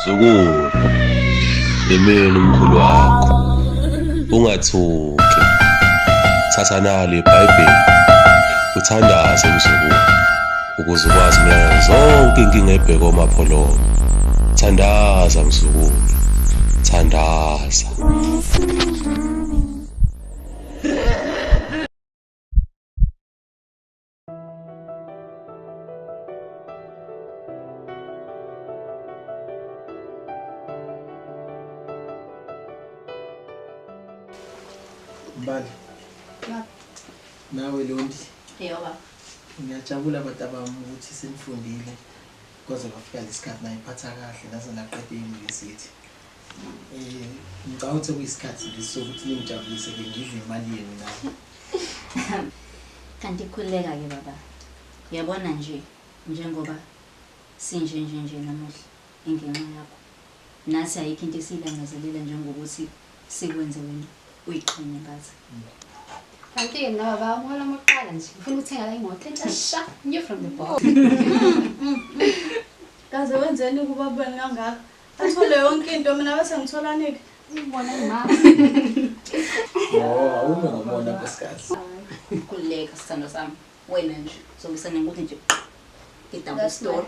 Msukulu, imini umkhulu wakho. Ungathuki. Thatha nalo iBhayibheli. Uthandaze msukulu. Ukuze ukwazi ukumelana zonke inkinga ebheka omapholoni. Thandaza msukulu. Thandaza. Mbali. Nawe Londi. Yebo. Ngiyajabula abantu abami ukuthi senifundile. Kwaze kwafika lesikhathi naye iphatha kahle naze naqeda e-university. Ngicabanga ukuthi kuyisikhathi lesokuthi ningijabulise ke ngidle imali yenu nawe. Kanti khuleka ke baba. Uyabona nje njengoba sinje namuhla ingenxa yakho. Nasi ayikho into esilangazelela njengokuthi sikwenze wena uyiqhenye ngathi. Kanti no baba ngola moqala nje ufuna ukuthenga la imoto entsha new from the box. Kaze wenzeni kuba bani kangaka? Athole yonke into mina bese ngitholanike. Ngibona mama. Oh, awume ngomona nkosikazi. Khuleka sithando sami. Wena nje sokusana ukuthi nje idouble store.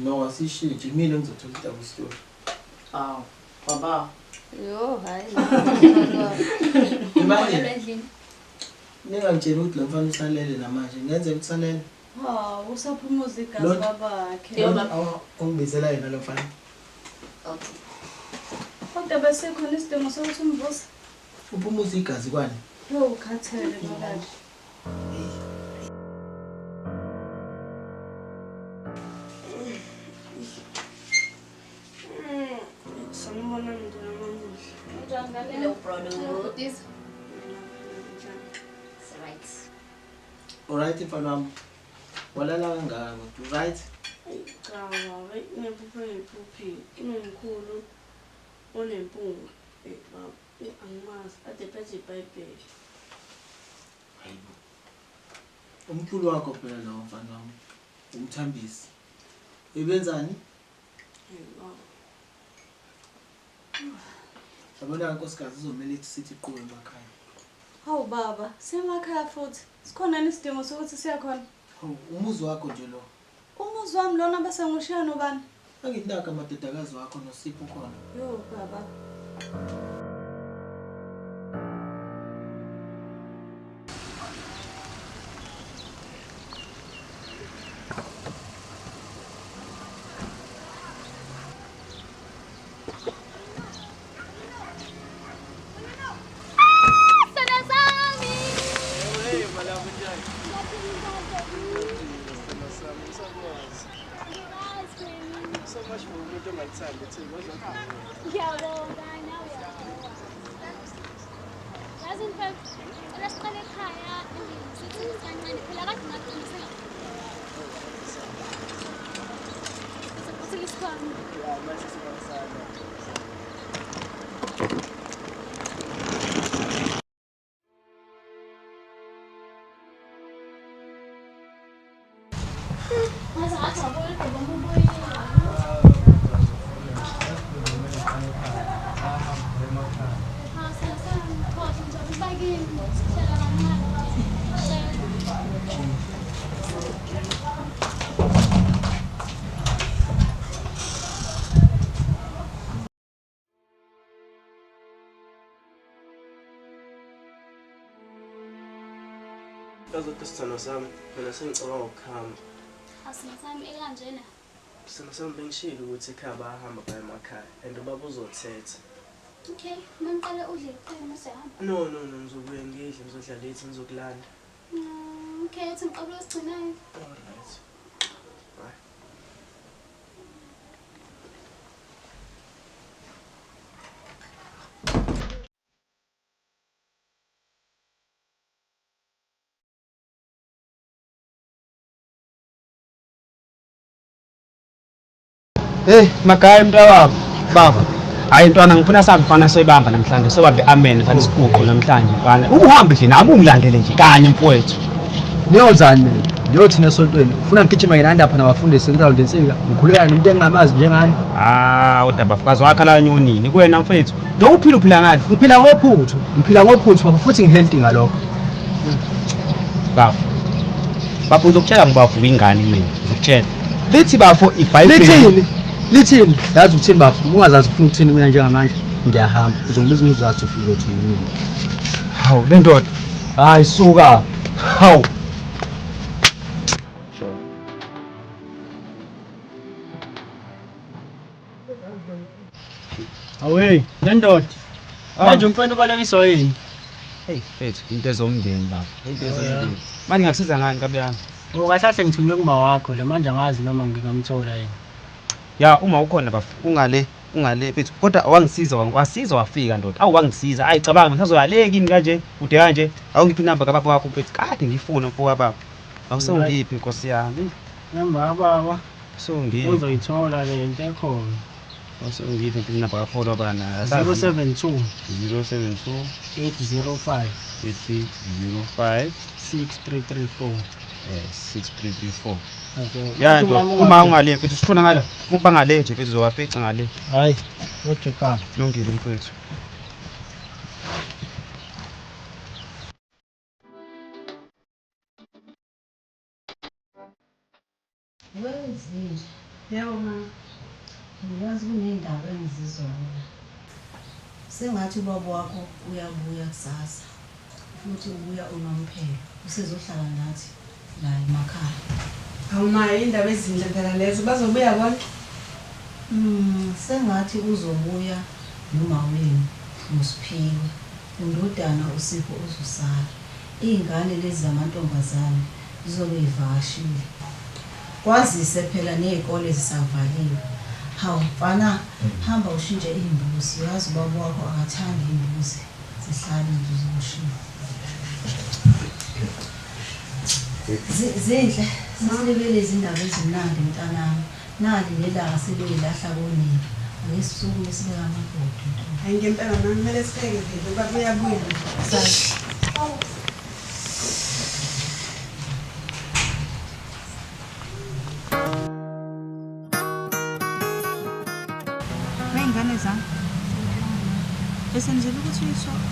No, asishintshe mina ngizothola idouble story. Aw, baba. Yo, hayi. Imali. Ningangitshela ukuthi lo mfana usalele namanje. Ngenze ukuthi usalele. Ha, usaphumuza igazi babakhe. Ungibizela yena lo mfana. Okay. Kodwa bese khona isidingo sokuthi umvusa. Uphumuza igazi kwani? Yo, ukhathele manje. Sanibona ndona namuhla. Hello brother. This It's right. Alright mfana wami. Walala kangaka kodwa right? Cha, ngiphuphe ngiphuphi. Inomkhulu onempunga. Baba, angimazi ade phethe iBhayibheli. Hayibo. Umkhulu wakho phela lo mfana wami. Umthambisi. Ebenzani? Yabona nkosikazi izomela ithi sithi iqhube emakhaya. Hawu baba, semakhaya futhi. Sikhona isidingo sokuthi siya khona. Umuzi wakho nje lo. Umuzi wami lona bese ngushiya nobani? Angindaka amadodakazi wakho noSipho khona. Yo baba. So much for making my time. It's a lot of Ngiyabonga nawe uyabonga. Yazi mfethu, elasiqale ekhaya sithi kancane phela kade ngaqiniseka. Sithi isikhona. yeah, my sister was Masa acha bole kwa mboyo. Kazothi sithando sami, mina sengicabanga ukuhamba. Asinasami ekanjena. Sithando sami bengishilo ukuthi ekhaya bayahamba baye emakhaya and ubaba uzothetha. Okay, mangiqale udle iqhele mase hamba. No, ngizobuye ngidle ngizodla late ngizokulanda. Okay, uthi ngiqabula usigcinayo. Alright. Bye. Magaya mntawabo baba. Hayi ntwana ngifuna sabe mfana soyibamba namhlanje soba be amen mfana isiguqo namhlanje mfana. Uhambe nje nami ungilandele nje kanye mfowethu. Niyozani mina? Niyothina esontweni. Ufuna ngigijima nginanda lapha nabafundi Central Densika. Ngikhuleka nomuntu engingamazi njengani. Udabafazi wakhala nyonini kuwena mfethu. Ndokuphila uphila ngani? Ngiphila ngophuthu. Ngiphila ngophuthu baba futhi ngihealthy ngalokho. Bafo. Bafo uzokutshela ngibavuka ingane mina. Ngikutshela. Lithi bafo iBhayibheli. Lithini? Yazi ukuthini bafo? Ungazazi ufuna ukuthini mina njengamanje. Ngiyahamba. Uzongibiza umzathu ufike uthi yini. Hawu le ndoda. Hayi suka. Hawu. Away, le ndoda. Manje umfana ubalekiswa yini? Hey mfethu into ezomndeni bafo. Into ezomndeni. Manje ngakusiza ngani kabuyana? Ungasahle ngithunywe kuma wakho le manje angazi noma ngingamthola yini. Ya uma ukhona bafo ungale mfethu kodwa awangisiza wasiza wafika ndoda. Awu wangisiza ayicabanga ngisazoyaleka ini kanje ude kanje awungiphi inamba kababa wakho mfethu kade ngifuna mfowabo baba. Awusengiphi inkosi yami. Namba baba. Songiphi. Uzoyithola le nto ekhona. Awusengiphi inamba kaFolo bana. 072 072 805 8305 6334. 6334. Ya uma ungale mfethu sifuna ngale uma ngale nje mfethu uzowafica ngale. Hayi, uJoka. Lungile mfethu. Wenzile. Yebo ma. Ngiyazi kunendaba engizizwayo. Sengathi ubaba wakho uyabuya kusasa. Futhi ubuya unomphelo. Usezohlala nathi la emakhaya. Awuma indaba ezinhle phela lezo bazobuya bona. Sengathi uzobuya noma wena uSiphiwe. Undodana uSipho uzosala. Izingane lezi zamantombazane zizobe ivashile. Kwazise phela nezikole zisavaliwe. Hawu mfana hamba ushintshe imbuzi yazi baba wakho akathanda imbuzi zihlale nje zimshiya. Zinhle sisibele izindaba ezimnandi mntanami. Nali nelanga selilahla konini. Ake sisukume sibe amadoda. Hayi ngempela nami kumele sibheke phela baba uyabuya. Sayi. Ingane zami. Esenzele ukuthi uyihlole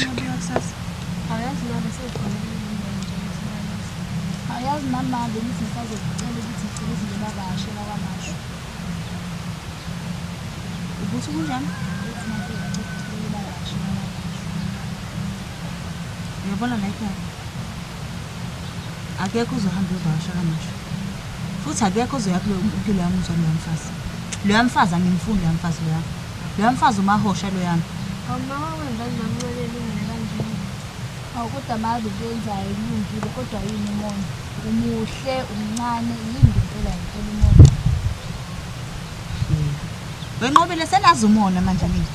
nabuya kusasa. Ayazi nami sekhona ayazi mama belithi ngisazocela ukuthi ngicela izinto babashela kwamasho. Ubuthi kunjani? Uyabona la ekhaya. Akekho uzohamba uyovakasha kamasho. Futhi akekho ozoya kulo yami uzwa lo mfazi. Lo mfazi angimfundi yamfazi lo yami. Lo mfazi umahosha lo yami. Mama wenza nami lelungile kanje. Kodwa mabe benzayo ilungile kodwa yini umoya. Umuhle, umncane, yini ngempela ngempela umoya. Wenqobile senazi umona manje mina.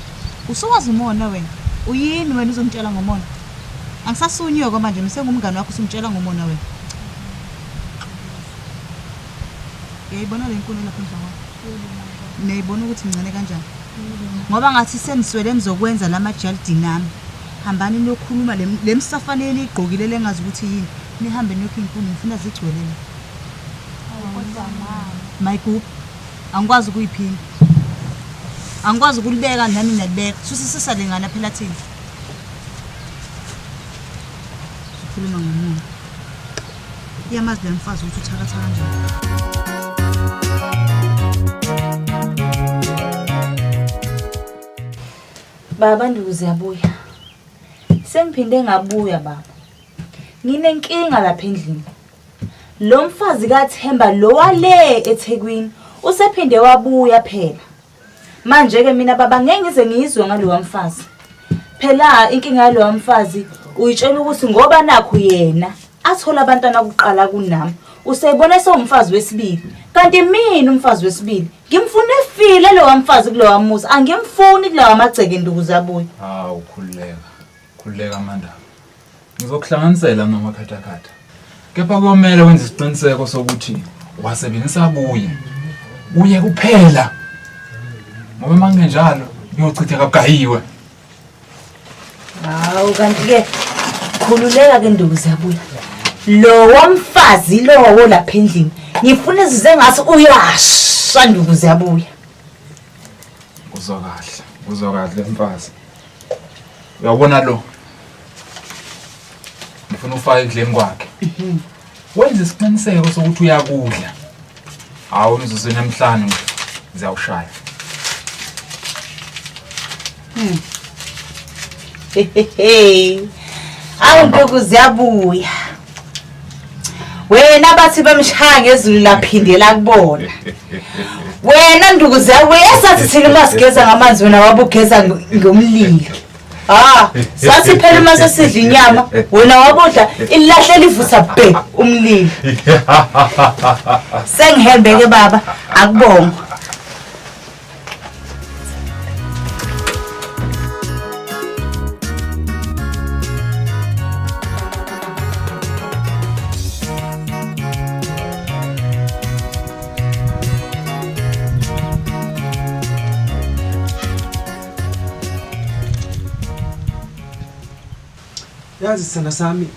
Usuwazi umona wena. Uyini wena uzongitshela ngomona? Angisasunyoko manje misengumngane wakho usungitshela ngomona wena. Yayibona le nkuni lapha endlini. Niyibona ukuthi ngcane kanjani? Ngoba ngathi seniswele nizokwenza lamajaldini nami. Hambani niyokhuluma lemsafanele igqokile lengazi ukuthi yini. Nihambe niyokho inkuni ngifuna zigcwelele. Kodwa mama. My group angikwazi ukuyiphina. Angikwazi ukulibeka nami nalibeka. Susisisa lengana phela thina. Sikhuluma ngomuntu. Iyamazi lemfazi ukuthi uthakatha kanjani. Baba Nduzi yabuya. Sengiphinde ngabuya baba. Nginenkinga lapha endlini. Lo mfazi kaThemba lo wale eThekwini usephinde wabuya phela. Manje ke mina baba ngeke ngize ngizwe ngalo mfazi. Phela inkinga yalo mfazi uyitshela ukuthi ngoba nakho yena athola abantwana kuqala kunami. Useyibona sewumfazi wesibili. Kanti mina umfazi wesibili ngimfuna efile lo mfazi kulo muzi angimfuni kulawa amagceke ndukuze abuye. Hawu khululeka manda. Ngizokuhlanganisela noma khathakhatha. Kepha komele wenze isiqiniseko sokuthi wasebenzisa abuye. Uye kuphela. Ngoba mangenjalo uyochitha kabugayiwe. Hawu kanti ke khululeka ke ndukuze abuye. lo wamfazi lowo lapha endlini ngifuna izize ngathi uyasha nduku ziyabuya. Uzwa kahle mfazi. Uyabona lo. Ngifuna ufake endleni kwakhe. Wenza isiqiniseko sokuthi uyakudla. Hawu umzuzu namhlanje ngizawushaya. Awu nduku ziyabuya. Wena bathi bemshaya ngezulu laphindela kubona. Wena nduku ziyabuya esathi thina masigeza ngamanzi wena wabugeza ngomlilo. Sathi phela mase sidla inyama wena wabodla ilahlela ivusa bhe umlilo. Sengihembeke baba akubonga. Yazi sithanda sami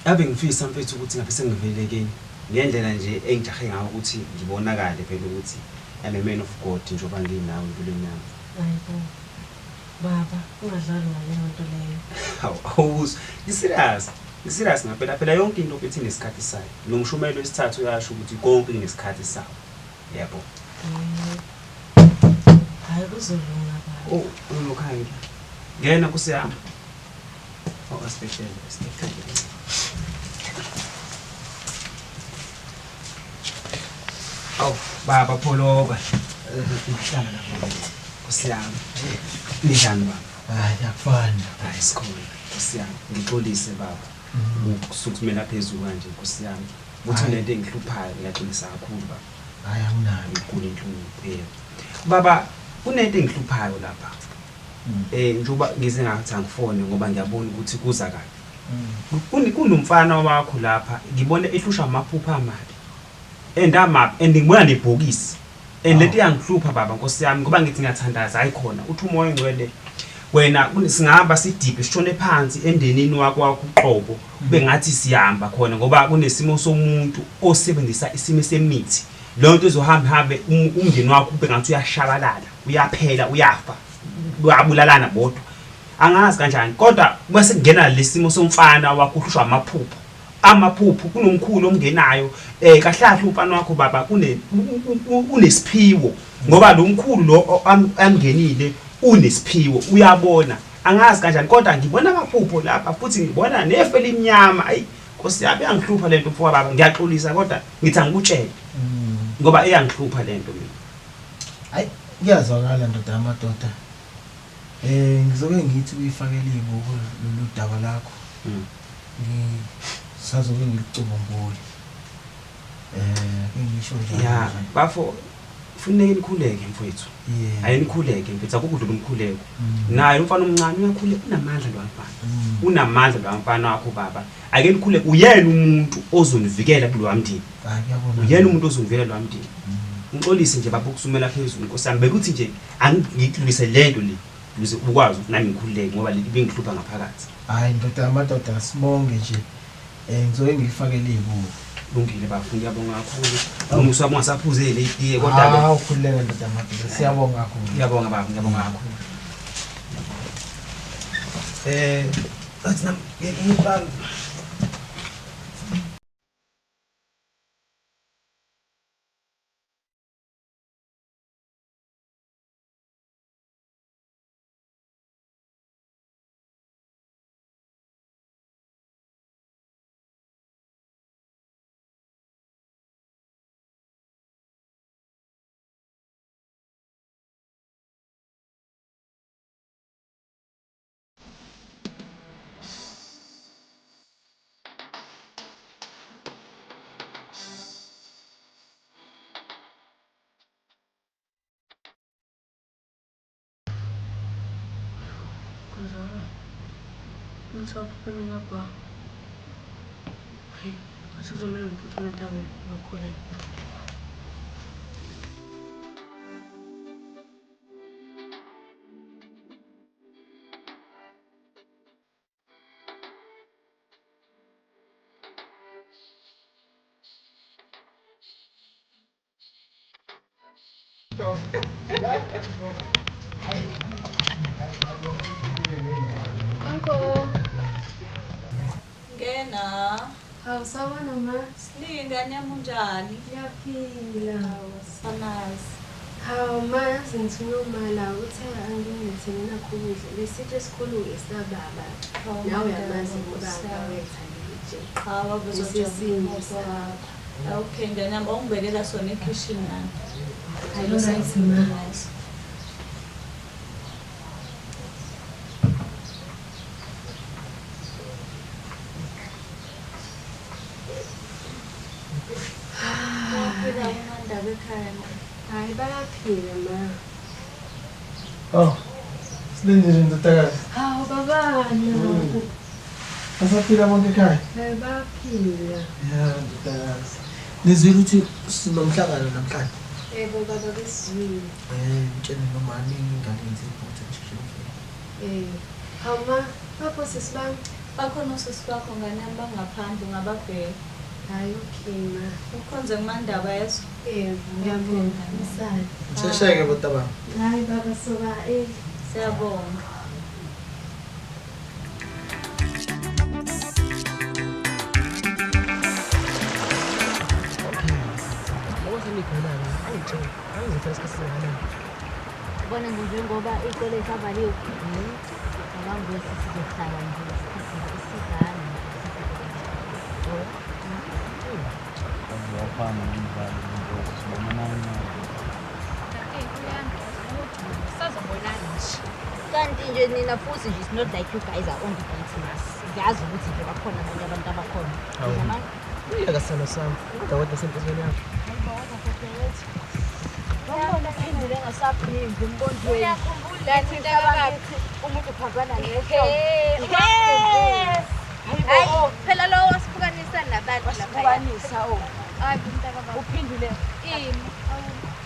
ave ngifisa mfethu ukuthi ngabe sengivelekeni ngendlela nje engijahe ngayo ukuthi ngibonakale phela ukuthi I'm a man of God njengoba nginawo empilweni yami. Hayibo. Baba, ungadlali ngaleyo nto leyo. Awuzi, ngiserious ngaphela phela yonke into bethi nesikhathi sayo. Lo mshumelo wesithathu uyasho ukuthi konke kunesikhathi sawo. Yebo. Hayi kuzolunga baba. Oh, unokhaya. Ngena kusiyami. Oh, special. Oh, baba pholoba. Ngihlala lapho. Kusiyami. Nijani baba? Hayi yakufana. Hayi sikhona. Kusiyami. Ngixolise baba. Ukusukumela phezulu kanje kusiyami. Uthi lento engihluphayo ngiyaxolisa kakhulu baba. Hayi anginayo inkulu inhlungu. Baba, kunento engihluphayo lapha. Njoba ngize ngathi angifone ngoba ngiyabona ukuthi kuza kabi. Kunomfana wakho lapha ngibone ehlusha amaphupha amali. Endamaphi ngibona nebhokisi. Lento iyangihlupha baba Nkosi yami ngoba ngithi ngiyathandaza ayikhona. Uthi umoya engcwele wena singahamba sidiphe sishone phansi endenini wakho uqobo kube ngathi siyahamba khona ngoba kunesimo somuntu osebenzisa isimo semithi. Lonto izohamba umndeni wakho kube ngathi uyashabalala, uyaphela, uyafa. Uyabulalana bodwa. Angazi kanjani kodwa bese kungena lesimo somfana wakho uhlushwa amaphupho. Amaphupho kunomkhulu omngenayo kahlahle umfana wakho baba unesiphiwo ngoba lo mkhulu lo amngenile unesiphiwo uyabona. Angazi kanjani kodwa ngibona amaphupho lapha futhi ngibona nefe limnyama. Ayi Nkosi yami yangihlupha lento mfowethu baba ngiyaxolisa kodwa ngithi angikutshele ngoba eyangihlupha lento mina. Hayi kuyazwakala ndoda amadoda. Ngizoke ngithi uyifakele ibuko lolu daba lakho. Sazobe ngicubungule. Ngisho njalo. Ya, bafo kufuneka nikhuleke mfowethu. Ayinikhuleke mfethu akukudlula umkhuleko. Naye umfana omncane uyakhuleka unamandla lo mfana. Unamandla lo mfana wakho baba. Ake nikhuleke uyena umuntu ozonivikela kulo mndeni. Uyena umuntu ozonivikela lo mndeni. Ngixolise nje baba ukusumela phezulu Nkosi yami bekuthi nje angidlulise lento le ukuze ukwazi ukuthi nami ngikhuleke ngoba leli bengihlupha ngaphakathi. Hayi ndoda amadoda sibonge nje. Ngizoke ngifakele ibuko. Lungile bafu ngiyabonga kakhulu. Umusa wami ungasaphuze le itiye kodwa ukhuleka ndoda amadoda siyabonga kakhulu. Ngiyabonga baba ngiyabonga kakhulu. Athi nami ngiyibanga. Stop putting up well. Hey, I took some and put it down real quick. Uncle. Ngena. Hawu sawona ma. Silinga nyama unjani? Ngiyaphila. Sanazi. Hawu ma yazi ngithuna umala uthe angingithini nakho ukudla. Lesithi esikhulu-ke sababa. Nawe uyamazi ubaba wethandile nje. Qhawa bezojabula. Okay ngena ungibekela sona ekitchen nami. Hayi right ma. Hayi bayaphila ma. Oh, silindile ndodakazi. Hawu babana. Basaphila bonke ekhaya? Hayi bayaphila. Ya ndodakazi. Nizwile ukuthi sinomhlangano namhlanje? Yebo baba besizwile. Mtshela nomani ingane ngiziphutha nje. Hawu ma, bapho sisibami. Bakhona osisi bakho nganami bangaphandle ungababheka. Hayi okay ma. Ukhonze kumandaba yeso? Yebo ngiyabonga msana. Shesheke botaba. Hayi baba soba Siyabonga. Bona njengoba icele savaliwe. Abantu sizohlala nje isigane. Wafana nomdlalo sibonana Kanti nje nina futhi nje it's not like you guys are only dating us. Ngiyazi ukuthi nje bakhona abanye abantu abakhona. Yamani? Uyeka sana sami. Udawada sempezweni yakho. Ngibona phindile ngasaphindi umbondweni. Uyakhumbula into abathi umuntu uphazana nesho. Hayi phela lo wasiphukanisa nabantu lapha. Wasiphukanisa Hayi umntaka baba. Uphindile. Ini.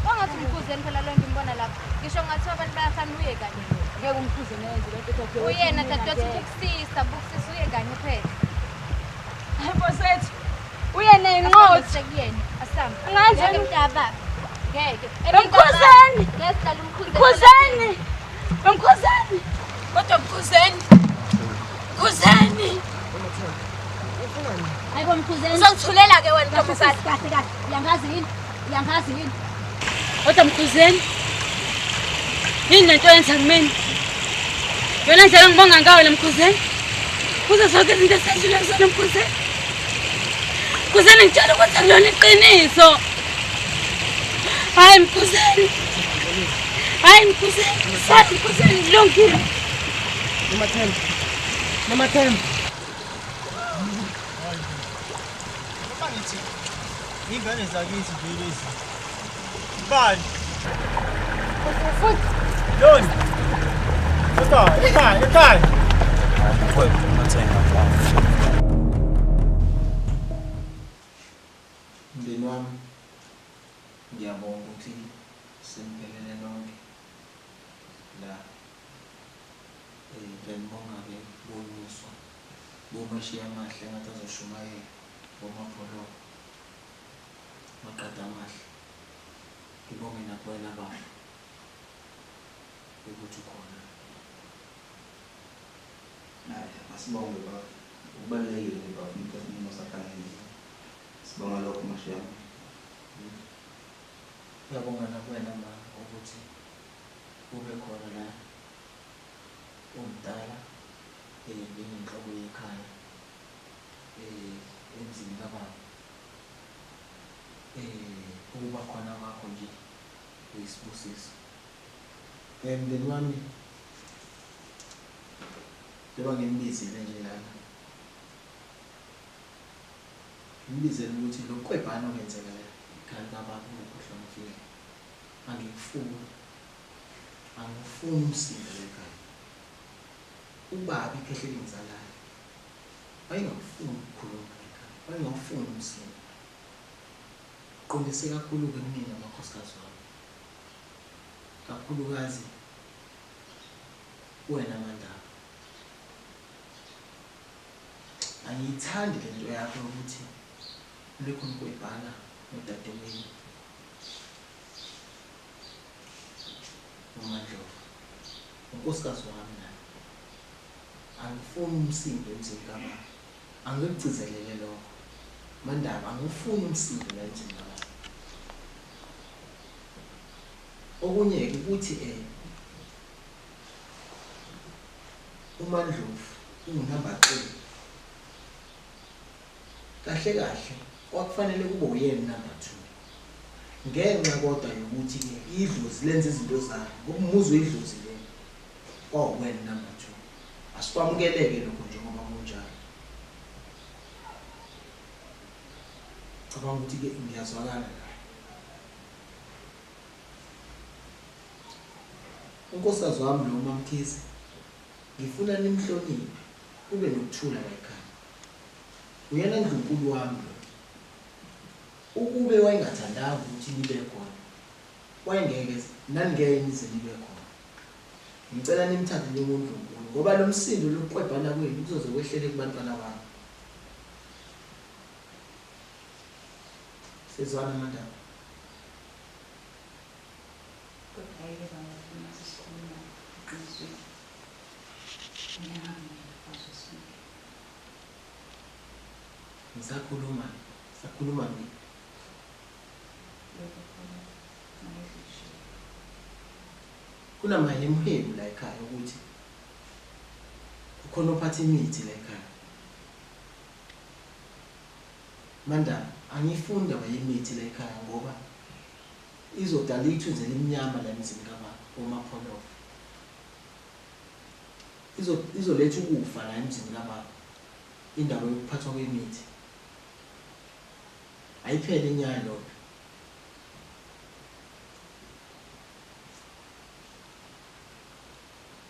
Wangathi umkhuzeni phela lo ngimbona lapha. Ngisho ngathi abantu bayafana uye kanye. Ngeke umkhuzeni yenze lento ethi Uyena dadewethu bukusisa uye kanye phela. Hayi bosethu. Uyena inqothi sekuyena. Asamba. Nganje mntaba. Ngeke. Umkhuzeni. Ngesihlala umkhuzeni. Mkhuzeni. Mkhuzeni. Kodwa mkhuzeni. Mkhuzeni. Hayibo mkhuzeni. Uzongithulela ke wena ntombazane. Kahle kahle. Uyangazi yini? Uyangazi yini? Kodwa mkhuzeni. Yini lento yenza kumina? Yona ndlela ngibonga ngawe la mkhuzeni. Kuze zonke izinto esenzile kuzona mkhuzeni. Mkhuzeni ngitshela ukuthi akulona iqiniso. Hayi mkhuzeni. Hayi mkhuzeni. Sathi mkhuzeni ngilungile. Mama Themba. Ingane zakithi nje lezi. Bani? Futhi. Yoni. Ekhaya. Mfowethu mathenga lapha. Mndeni wami. Ngiyabonga ukuthi seniphelele lonke. La. Ngiyabonga ke bonuswa. Bomashiya amahle ngathi azoshumayela. Bomapholo. Maqada amahle. Ngibonge nakwena baba. Ukuthi khona. Naye asibonge baba. Ubalekile baba umphefumulo sakhanye. Sibonga lokho mashiyami. Ngiyabonga nakwena ma ukuthi ube khona la. Umdala njengenhloko yekhaya. Emzini kababa. Ukuba khona kwakho nje uyisibusiso. Mndeni wami njengoba ngimbizile nje lana. Ngimbizele ukuthi lo kwebhana okwenzeka la ekhaya kababa ukukhohlomfile. Angikufuni umsindo ekhaya. Ubaba ikhehlele ngizalayo. Ayingafuni ukukhuluma ekhaya. Ayingafuni umsindo. Qondise kakhulu ke mina amakhosikazi wami. Kakhulukazi wena Mandaba. Angiyithandi lento yakho ukuthi lokho ngikwebhala nodadewenu. uMandlovu unkosikazi wami naye angifuni umsindo emzini kababa angikugcizelele lokho Mandaba angifuni umsindo la emzini kababa okunye ukuthi uMandlovu ungunamba 3 kahle kahle kwakufanele kube uyena number 2 ngenxa kodwa yokuthi ke idlozi lenza izinto zayo ngokumuzwe idlozi le kwawena number 2 asikwamukeleke lokho njengoba kunjalo cabanga ukuthi ke ngiyazwakala la unkosikazi wami lo uMamkhize ngifuna nimhloniphe kube nokuthula la ekhaya uyena ndlunkulu wami lo ukube wayengathandanga ukuthi nibe khona wayengeke naningeke nize nibe khona ngicela nimthathe njengondlunkulu ngoba lo msindo lokuqwebhana kwenu kuzoze kwehlele kubantwana bami sizwana Mandaba sakhuluma nini kuna mahemhemu la ekhaya ukuthi ukhona ophatha imithi la ekhaya Mandaba angifunda bayimithi la ekhaya ngoba izodala ithunze lemnyama la emzini kababa oMapholo izoletha ukufa la emzini kababa indaba yokuphathwa kwemithi ayiphele inyaya lokho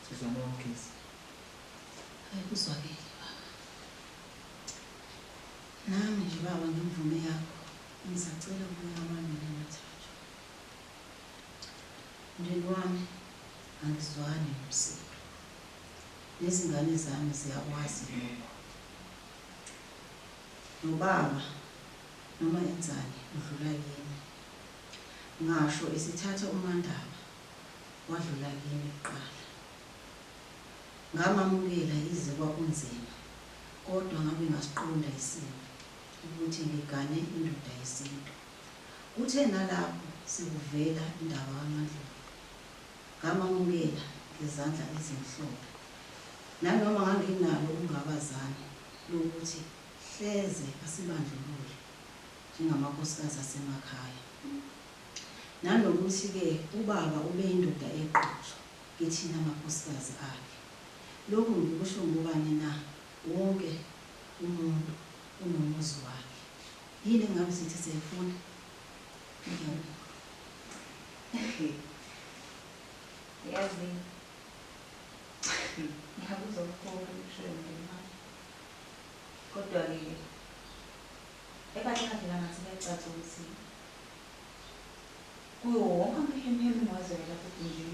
sizwana uMkhize ayikuzwakele baba nami nje baba ngimvume yakho ngizacela ukuya amandla amathathu njeni wami angizwani nomsindo nezingane zami ziyakwazi lokho nobaba noma enzani udlula kini ngasho esithatha uMandaba wadlula kini kuqala ngamamukela ize kwakunzima kodwa ngabe ngasiqonda isimo ukuthi ngigane indoda yesintu uthe nalapho sikuvela indaba kaMandlovu ngamamukela ngezandla ezimhlophe nanoma nganginalo ungabazana lokuthi hleze asibandlulule njengamakhosikazi asemakhaya nanokuthi ke ubaba ube indoda eqotho kithina amakhosikazi akhe lokhu ngikusho ngobani na wonke umuntu unomuzi wakhe yini ngabe sithi siyafuna yazi ngiyabuza ukukhona ukushiya ngemali kodwa ke ebaqhaphela ngathi bayacaca ukuthi kuyo wonke amahemhemu wazela futhi nje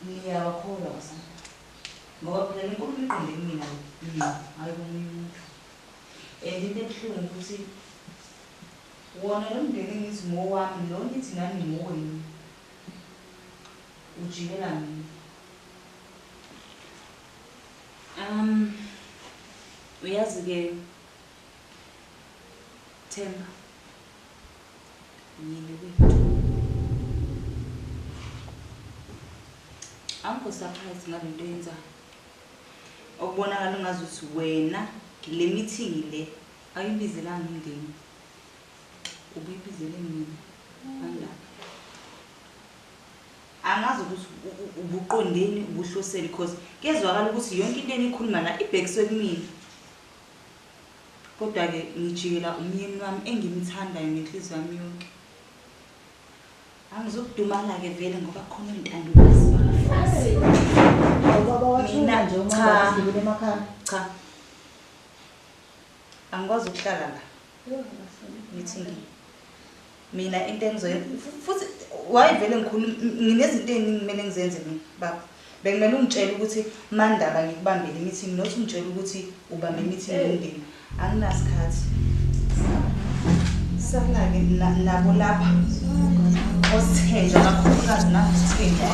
ngiyawakholwa wasana ngoba phela le nkulumo iqonde kumina hayi komunye umuntu into ebuhlungu ukuthi wona lo mndeni engithi ngowami lo ngithi nani ngowenu ujikela mina uyazi-ke Themba yini kwethu angikho surprise ngale nto yenzayo okubonakala ungazuthi wena le meeting le ayibizelanga ingeni ubuyibizele mina andaba angazi ukuthi ubuqondeni ubuhloseli because kezwakala ukuthi yonke into enikhuluma la ibhekiswe kumina kodwa ke ngijikela umyeni wami engimthandayo ngenhliziyo yami yonke angizokudumala ke vele ngoba khona intandokazi bafazi baba wathula nje uma basidlule emakhaya cha angikwazi ukuhlala la meeting mina into engizoyenza futhi wayivele ngikhuluma nginezinto eziningi kumele ngizenze mina baba bekumele ungitshele ukuthi Mandaba ngikubambele meeting nothi ungitshele ukuthi ubambe meeting yomndeni anginasikhathi sala ke nabo lapha osithenja kakhulukazi nasithenja.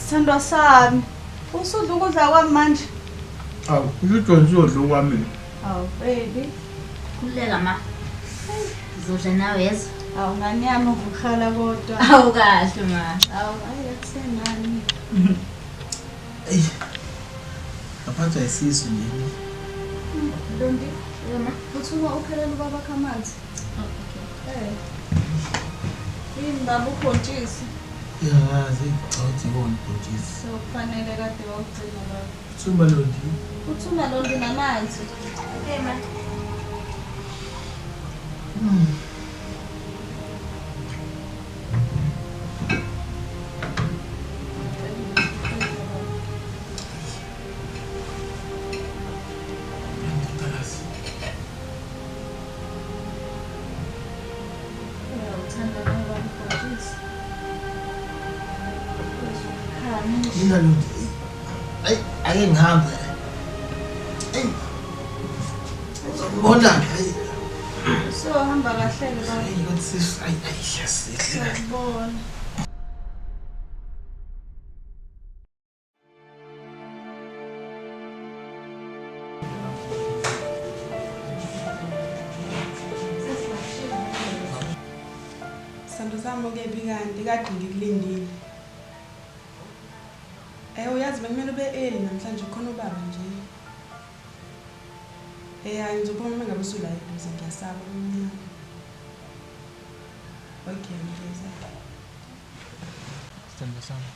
Sithandwa sami, usudla ukudla kwami manje? Awu, usujonisa udla kwami. Awu baby, Khululeka ma. Uzodla nawe yezwa. awu ngani yami ukukhala kodwa. Awu kahle ma. Awu ayakusenani. Ey. Aphatha isisu nje. Ntombi, yama, uthuma ukhelela ubaba kamanzi. Yini baba ukhontshisi? Yazi awuthi kona bhotshisi. So kufanele kade wawugcina baba. Thumba londi. Uthuma londi namanzi. Ma. Mina londi. Ay, ake ngihambe. Ey. Uzobona ay. So hamba kahle baba. Ay, kodwa ay yasihle. Sibona. Sando sami okephi kanti kade ngikulindile. Uyazi bekumele ube early namhlanje khona ubaba nje. Hayi ngizophuma uma ngabe usula eduze ngiyasaba umnyama. Okay, ngiyeza. Sithandwa sami.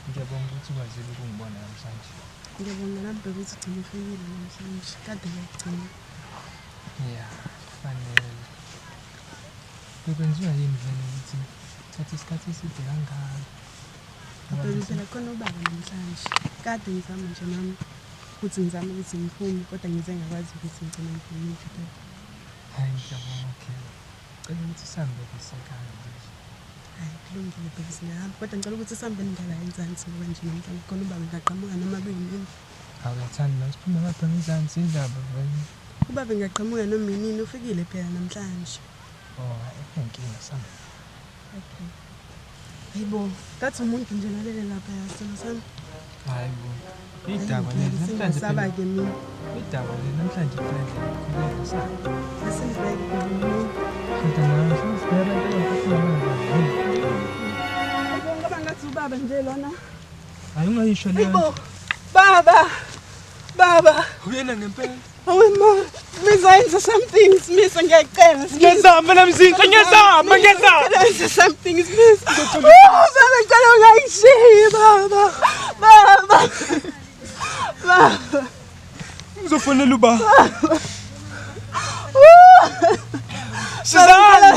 Ngiyabonga ukuthi ukwazile ukungibona namhlanje. Ngiyabonga lapho ukuthi ugcine ufikile namhlanje. Kade ngiyagcina. Yeah, fanele. Kwenziwa yini vele ukuthi thatha isikhathi eside kangaka? Phela khona ubaba namhlanje. Kade ngizama nje nami ukuthi ngizame ukuthi ngiphume kodwa ngize ngakwazi ukuthi ngigcine ngiphume. Hayi ngiyabonga okay. Cela ukuthi sihambe besekhaya nje. Hayi kulungile bese singahamba kodwa ngicela ukuthi sihambe endala enzansi ngoba nje namhlanje khona ubaba ngaqhamuka noma kuyini. Awuyathanda masiphume lapha ngizansi indaba vele. Ubaba ngaqhamuka noma yini ufikile phela namhlanje. Oh, inkinga sami. Okay. Hayibo, that's umuntu nje nalele lapha yasona sami. Hayibo. Idaba namhlanje saba ke mina. Idaba namhlanje phela khuleka sami. Asengibeke mina. Kodwa nawe sesibheka Ngoba ngathi ubaba nje lona. Hayi ungayisho leyo. Hayibo. Baba. Uyena ngempela. Awema, misenza something smisa ngiyacela. Ngiyazama namzinto, ngiyazama. Misenza something smisa. Uzana ngicela ungayishiyi baba. Uzofonela ubaba. Sizana.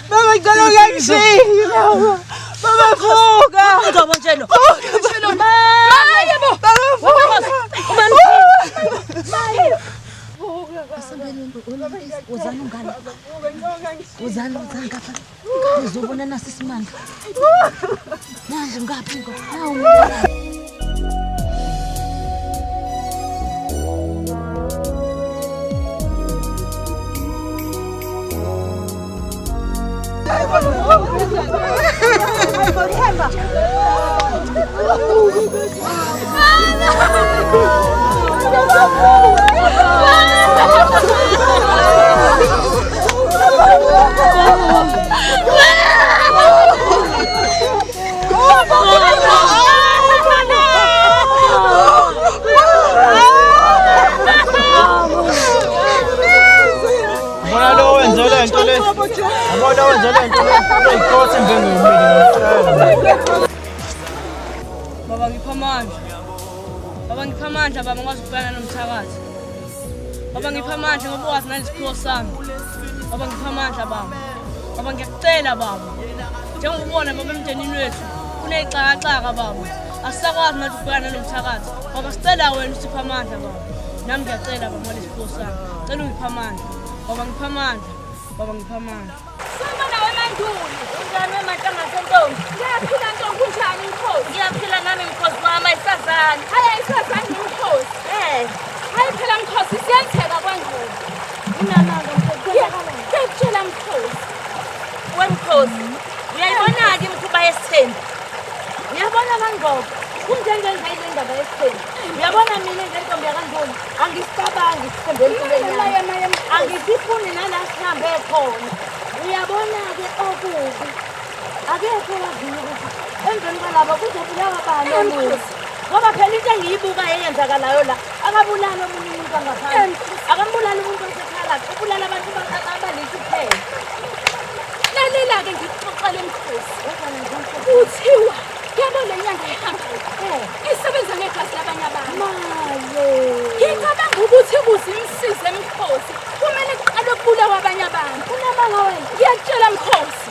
Baba ngicela ungayishiyi baba. Baba vuka. Ngoba njeno. Njeno yebo. Baba vuka. Uzana ungani? Uzana ngapha. Ngizobona nasisimanga. Manje ngaphi ngo? Nawu. Abona wenza lento le. Uyayikhosa njengomlilo. Baba ngipha amandla baba ngikwazi ukubhekana nomthakathi. Baba ngipha amandla ngoba wazi nalesiphiwo sami. Baba ngipha amandla baba. Baba ngiyakucela baba. Njengokubona baba emndenini wethu kuneyixakaxaka baba. Asisakwazi nathi ukubhekana nomthakathi. Baba sicela wena usipha amandla baba. Nami ngiyacela baba ngalesiphiwo sami. Cela ungipha amandla. Baba ngipha amandla. Baba ngipha amandla. Sima nawe manduli. Unjani wematanga sentombi? Ngiyaphila ntombi unjani Mkhosi? Ngiyaphila nami Mkhosi mama isazana. Hayi isazana Mkhosi. Hayi phela Mkhosi siyenzeka kwangqondo. Unamanga Mkhosi. Ngiyakutshela Mkhosi. Wemkhosi. Uyayibona ke imkhuba yesithembu. Ngiyabona kangqondo. Kunjengenza ile ndaba yesithembu. Uyabona mina ngentombi yakandoni angisicabangi isithembele empilweni. Angisifuni nala sihambe khona. Uyabona ke okubi. Akekho waziyo ukuthi emveni kwalabo kuzobulawa bani omuzi. Ngoba phela into engiyibuka eyenzakalayo la akabulala omunye umuntu angaphandle. Akambulala umuntu osekhaya, ubulala abantu abalithi kuphela. Lalela ke ngikuxoxele Mkhosi. Kuthiwa yabona lenyanga ihambayo. Isebenza ngegazi labanye abantu. Maye. Ngicabanga ukuthi kuzimsize Mkhosi. Kumele kuqale ukubulawa abanye abantu. Unamanga wena. Ngiyakutshela Mkhosi.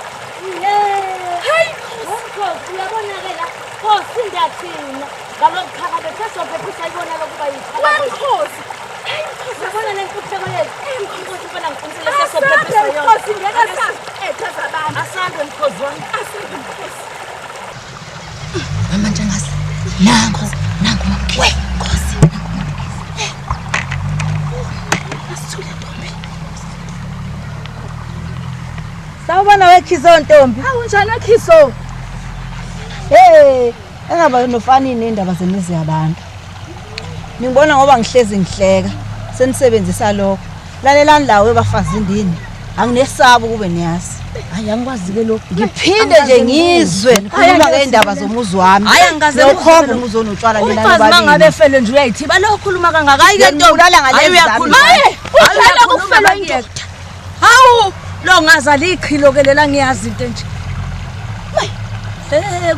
Hayi Mkhosi uyabona ke la Mkhosi ngiyathina. Ngalokukhala besizophephisa ibona lokuba yikhala. Mkhosi. Hayi Mkhosi uyabona lenkutheko yethu. Mkhosi ufana ngiqinisele sesizophephisa yona. Mkhosi ngeke sasethe abantu. Asambe Mkhosi wami. Asambe Mkhosi. Mama Ntshangase. Nango we Nkosi. Asithule Ntombi. Sawubona wekhizo Ntombi. Hawu njani wekhizo? Engaba nofani nendaba zemizi yabantu. Ngibona ngoba ngihlezi ngihleka. Senisebenzisa lokho. Lalelani lawe abafazi indini. Anginesaba kube niyazi. Hayi angikwazi ke lokho. Ngiphinde nje ngizwe khuluma ngeindaba zomuzi wami. Hayi angikaze ukhombe umuzi onotshwala mina nobabili. Umfazi mangabe efele nje uyayithiba lo khuluma kangaka. Hayi ke Ntombi ulala ngale uyakhuluma. Hayi uhlala kufela indoda. Hawu lo ngazali iqhilo ke lela ngiyazi into nje.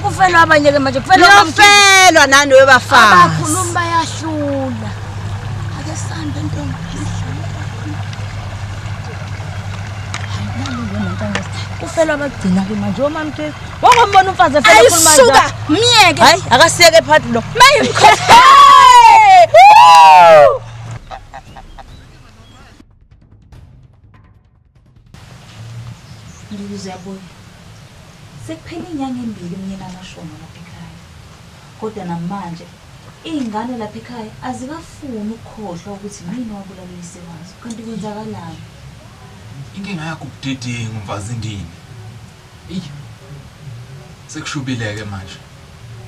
Kufelwa abanye ke manje kufelwa kufelwa nani webafazi. Abakhuluma bayahlula. Ake sande Ntombi. Kufelwa abagcina ke manje omamke. Wangambona umfazi efela ekhuluma nje. Ayisuka myeke. Hayi akasiyeke phansi lo. Maye Mkhosi. Ngiyabona. Sekuphela inyanga embili umnyena amashona lapha ekhaya. Kodwa namanje izingane lapha ekhaya azikafuni ukukhohlwa ukuthi mina wabulala uyisekazi. Kanti kwenzakalani? Inkinga yakho ubudedengu mfazi indini. Sekushubile ke manje.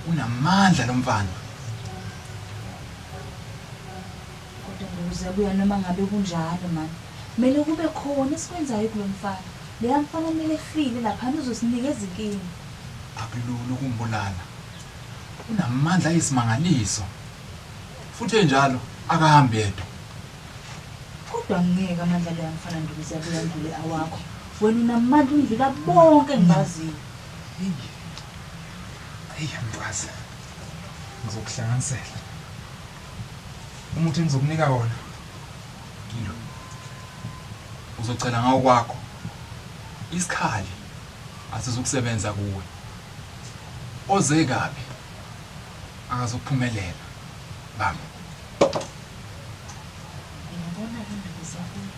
Unamandla lo mfana. Kodwa ngizabuya noma ngabe kunjalo manje. Mele kube khona esikwenzayo kulo mfana. Leya mfana mele efile lapha uzosinikeza inkingi. Akulula ukumbulala. Unamandla esimangaliso. Futhi njalo akahambi yedwa. Kodwa ngeke amandla leya mfana ndizabuya ndule awakho. Wena unamandla undlula bonke engibaziyo. Hey mntwazi. Ngizokuhlanganisela. Umuthi engizokunika wona. Kilo. Uzocela ngawo kwakho. Isikhali asizukusebenza kuwe. Oze kabi akazophumelela. Bami. Ngiyabona ke ndizabuya.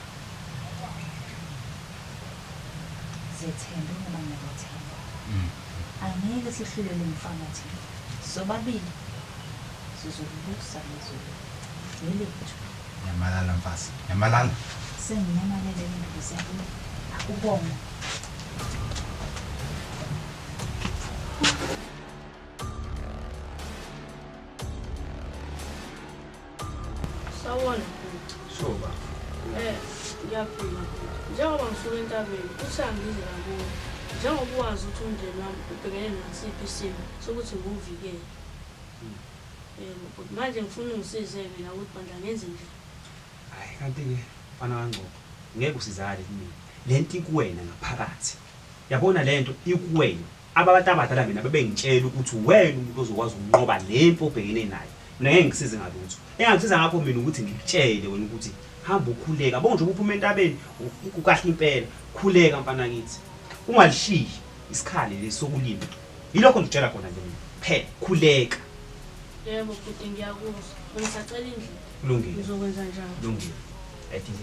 Zethemba ngoba ngiyathemba. Angeke sihlulele umfana thina. Sobabili sizolusa lezulu. Yelithu. Nyamalala mfasi. Nyamalala. Senginyamalele ndizabuya. Akubonga. Sawona. Shoba. Ngiyaphila. Njengoba ngisuka entabeni, usangize kakhulu. Njengoba uwazi ukuthi umndeni wami ubhekene nasiphi isimo sokuthi ngiwuvikele. Kodwa manje ngifuna ungisize-ke la ukuthi bandla ngenze njani. Hayi kanti ke mfana kaNgqobo ngeke usizale kimi. Lento ikuwena ngaphakathi. Yabona lento ikuwena. Abantu abadala mina bebengitshela ukuthi wena umuntu ozokwazi ukunqoba lempo obhekene nayo. mina ngeke ngisize ngalutho engangisiza ngakho mina ukuthi ngikutshele wena ukuthi hamba ukhuleka yabo nje uphuma entabeni ukahle impela khuleka mfana kithi ungalishiyi isikhali lesokulima yilokho ngitshela khona nje phela khuleka yebo futhi ngiyakuzwa ngisacela indlela kulungile ngizokwenza njalo kulungile I think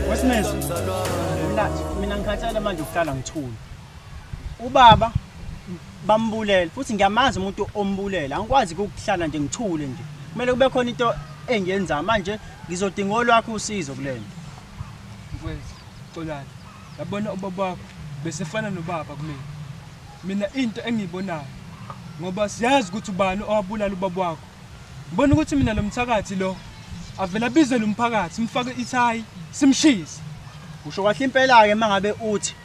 Wesimeze mina ngikhathele manje ukuhlala ngithula ubaba bambulela futhi ngiyamazi umuntu ombulela angikwazi ukuhlala nje ngithule nje kumele kube khona into engiyenza manje ngizodinga olwakho usizo kulento mfowethu Xolani yabona ubaba wakho besefana nobaba kumina mina into engiyibonayo ngoba siyazi ukuthi ubani owabulala ubaba wakho ngibona ukuthi mina lo mthakathi lo avela bizele umphakathi simfake ithayi simshise usho kahle impela ke mangabe uthi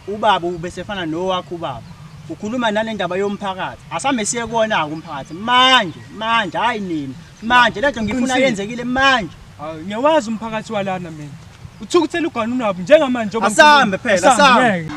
ubaba ubesefana nowakho ubaba ukhuluma nale ndaba yomphakathi asambe siye kuona umphakathi manje hayi nini manje lento ngifuna yenzekile manje ngiyawazi umphakathi walana mina uthukuthela uganu nabo njengamanje njengoba asambe phela asambe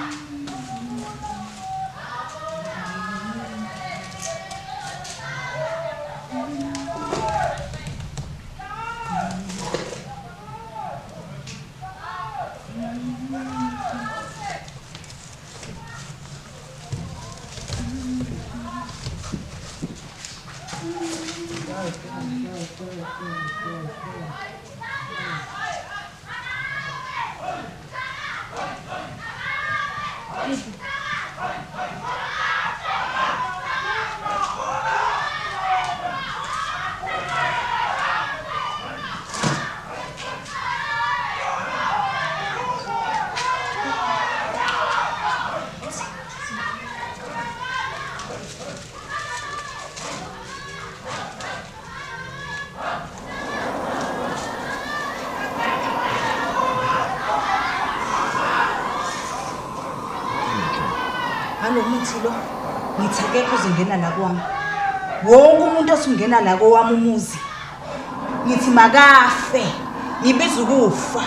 Muthi lo ngithi akekho uzongena la kwami wonke umuntu osungena la kwami umuzi ngithi makafe ngibiza ukufa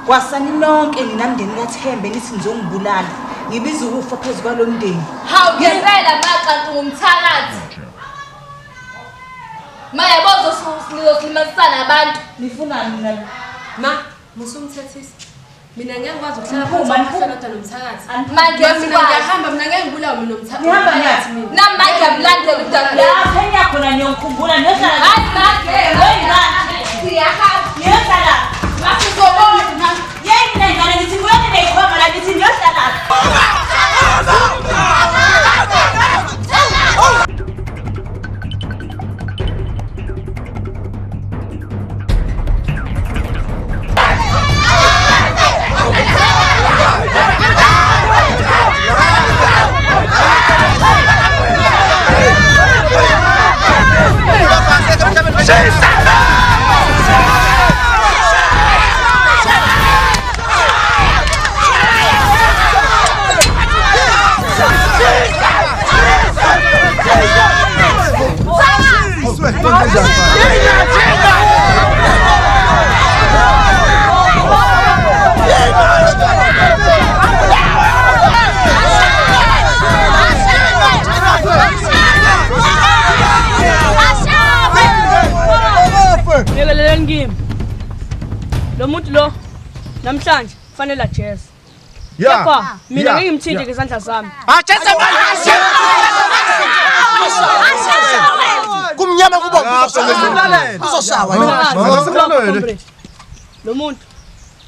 kwasani nonke ninamndeni kaThembe nithi nizongibulala ngibiza ukufa phezulu kwalomndeni hawu ngempela maqantu ngumthakathi maya bozo sizosilimasana abantu nifuna mina ma musumthethisa mina ngiyakwazi ukuhlala phansi nodwa nomthakathi manje mina ngiyahamba mina ngeke ngibulawe mina nomthakathi ngihamba ngathi mina namanje amlandela udaba lapha enyakhona ngiyokukhumbula ngiyohlala hayi manje weyingane siyahamba ngiyohlala masizobona yini ngane ngithi nguyona neyikhoma la ngithi ngiyohlala Ngekeleleni kimi. Lo muntu lo namhlanje kufanele ajeze. Kepha mina ngingimthinte ngezandla zami. Ajeze kumnyama kuba uzoshawa yini? Lo muntu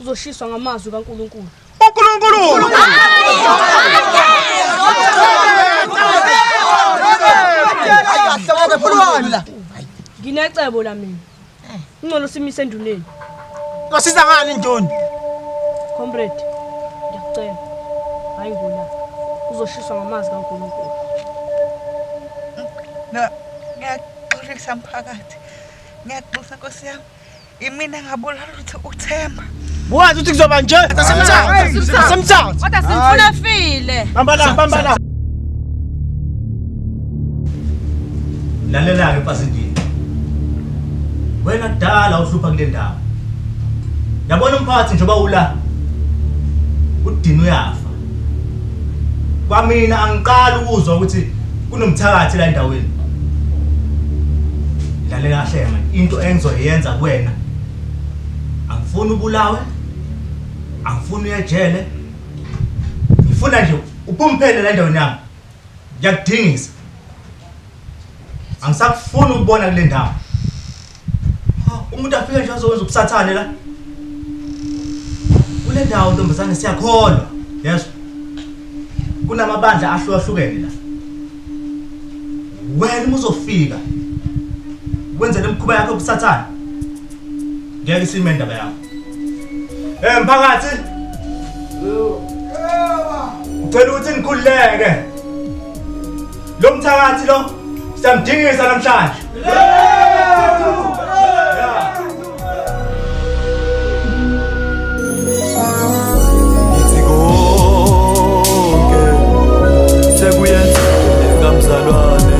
uzoshiswa ngamazwi kaNkuluNkulu. uNkulunkulu Nginecebo la mina. Ngcono simise enduneni. Ngosiza ngani induni? Comrade, ngiyakucela. Hayi ngula. Uzoshiswa ngamazwi kaNkuluNkulu. Ngiyaxolisa mphakathi. Ngiyaxolisa Nkosi yami. Imina ngabulala ukuthi uThemba. Buwazi ukuthi kuzoba nje. Asemthatha. Kodwa simfuna file. Bambala. Lalela-ke Mpasindini. Wena kudala uhlupha kule ndawo. Yabona umphakathi njengoba ula. udini uyafa. Kwamina angiqala ukuzwa ukuthi kunomthakathi la endaweni. Dlale kahle manje, into engizoyenza kuwena. Angifuni ubulawe. Angifuni uyejele. Ngifuna nje upumphele la endaweni yami. Ngiyakudingisa. Angisakufuni ukubona kule ndawo. Umuntu afike nje azokwenza ubusathane la. Kule ndawo ntombazane siyakholwa. Yes. Kunamabandla ahlukahlukene la. Wena uzofika. Wenze lemkhuba yakho ubusathane. Ngeke sime indaba yakho. Mphakathi. Ucela ukuthi nikhululeke. Lo mthakathi lo siyamdingisa namhlanje. Sekuyenzeka mzalwane,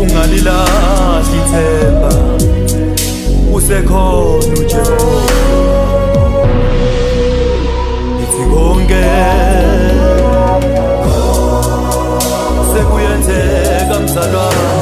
ungalilahli ithemba, usekhona uJehova. Ngithi konke sekuyenzeka mzalwane.